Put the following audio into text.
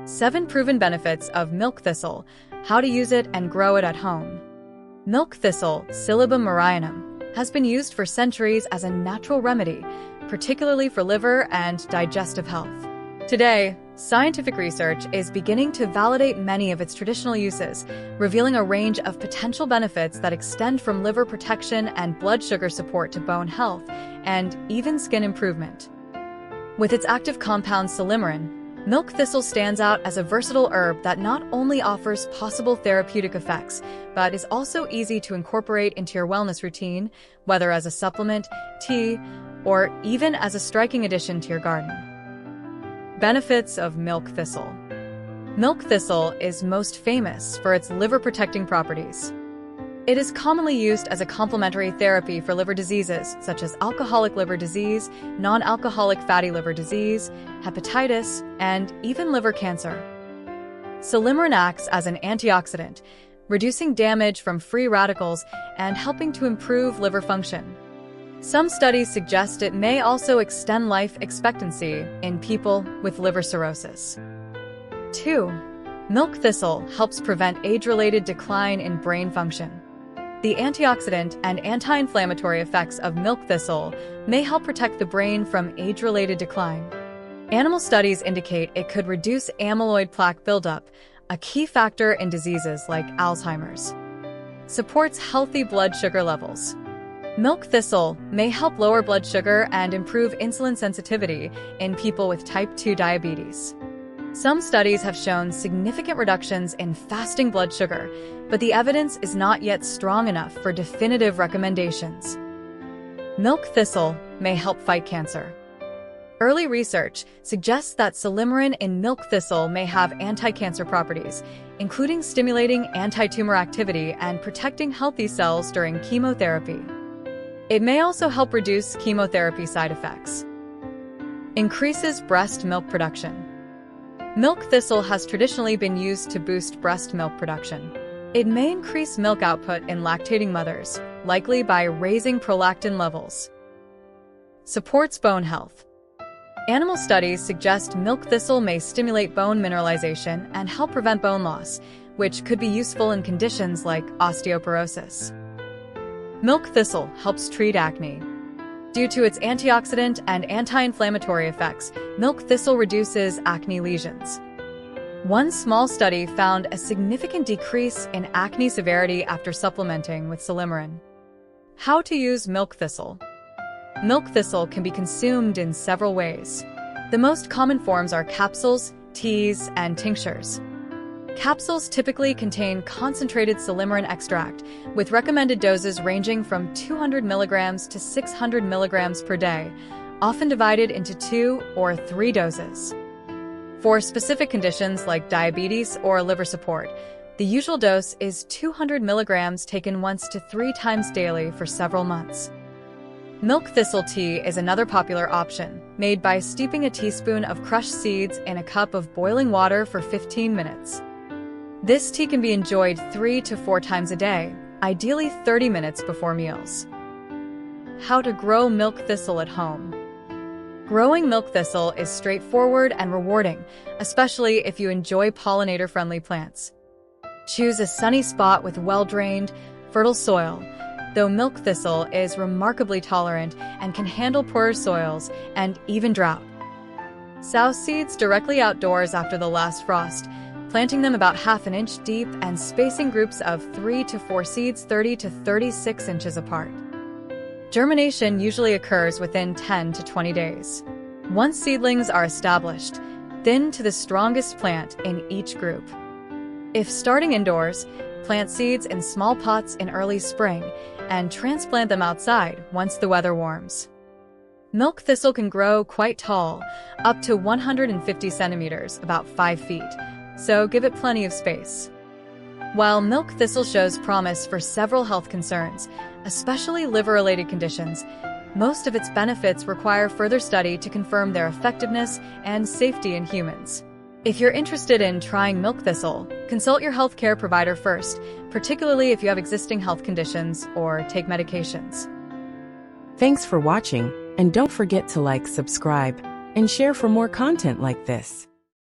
7 proven benefits of milk thistle, how to use it and grow it at home. Milk thistle, Silybum marianum, has been used for centuries as a natural remedy, particularly for liver and digestive health. Today, scientific research is beginning to validate many of its traditional uses, revealing a range of potential benefits that extend from liver protection and blood sugar support to bone health, and even skin improvement. With its active compound silymarin, milk thistle stands out as a versatile herb that not only offers possible therapeutic effects, but is also easy to incorporate into your wellness routine, whether as a supplement, tea, or even as a striking addition to your garden. Benefits of milk thistle. Milk thistle is most famous for its liver-protecting properties. It is commonly used as a complementary therapy for liver diseases such as alcoholic liver disease, non-alcoholic fatty liver disease, hepatitis, and even liver cancer. Silymarin acts as an antioxidant, reducing damage from free radicals and helping to improve liver function. Some studies suggest it may also extend life expectancy in people with liver cirrhosis. 2. Milk thistle helps prevent age-related decline in brain function. The antioxidant and anti-inflammatory effects of milk thistle may help protect the brain from age-related decline. Animal studies indicate it could reduce amyloid plaque buildup, a key factor in diseases like Alzheimer's. Supports healthy blood sugar levels. Milk thistle may help lower blood sugar and improve insulin sensitivity in people with type 2 diabetes. Some studies have shown significant reductions in fasting blood sugar, but the evidence is not yet strong enough for definitive recommendations. Milk thistle may help fight cancer. Early research suggests that silymarin in milk thistle may have anti-cancer properties, including stimulating anti-tumor activity and protecting healthy cells during chemotherapy. It may also help reduce chemotherapy side effects. Increases breast milk production. Milk thistle has traditionally been used to boost breast milk production. It may increase milk output in lactating mothers, likely by raising prolactin levels. Supports bone health. Animal studies suggest milk thistle may stimulate bone mineralization and help prevent bone loss, which could be useful in conditions like osteoporosis. Milk thistle helps treat acne. Due to its antioxidant and anti-inflammatory effects, milk thistle reduces acne lesions. One small study found a significant decrease in acne severity after supplementing with silymarin. How to use milk thistle. Milk thistle can be consumed in several ways. The most common forms are capsules, teas, and tinctures. Capsules typically contain concentrated silymarin extract, with recommended doses ranging from 200 mg to 600 mg per day, often divided into 2 or 3 doses. For specific conditions like diabetes or liver support, the usual dose is 200 mg taken once to 3 times daily for several months. Milk thistle tea is another popular option, made by steeping a teaspoon of crushed seeds in a cup of boiling water for 15 minutes. This tea can be enjoyed 3 to 4 times a day, ideally 30 minutes before meals. How to grow milk thistle at home. Growing milk thistle is straightforward and rewarding, especially if you enjoy pollinator-friendly plants. Choose a sunny spot with well-drained, fertile soil, though milk thistle is remarkably tolerant and can handle poorer soils and even drought. Sow seeds directly outdoors after the last frost, planting them about ½ an inch deep and spacing groups of 3 to 4 seeds 30 to 36 inches apart. Germination usually occurs within 10 to 20 days. Once seedlings are established, thin to the strongest plant in each group. If starting indoors, plant seeds in small pots in early spring and transplant them outside once the weather warms. Milk thistle can grow quite tall, up to 150 centimeters, about 5 feet, so give it plenty of space. While milk thistle shows promise for several health concerns, especially liver-related conditions, most of its benefits require further study to confirm their effectiveness and safety in humans. If you're interested in trying milk thistle, consult your healthcare provider first, particularly if you have existing health conditions or take medications. Thanks for watching, and don't forget to like, subscribe, and share for more content like this.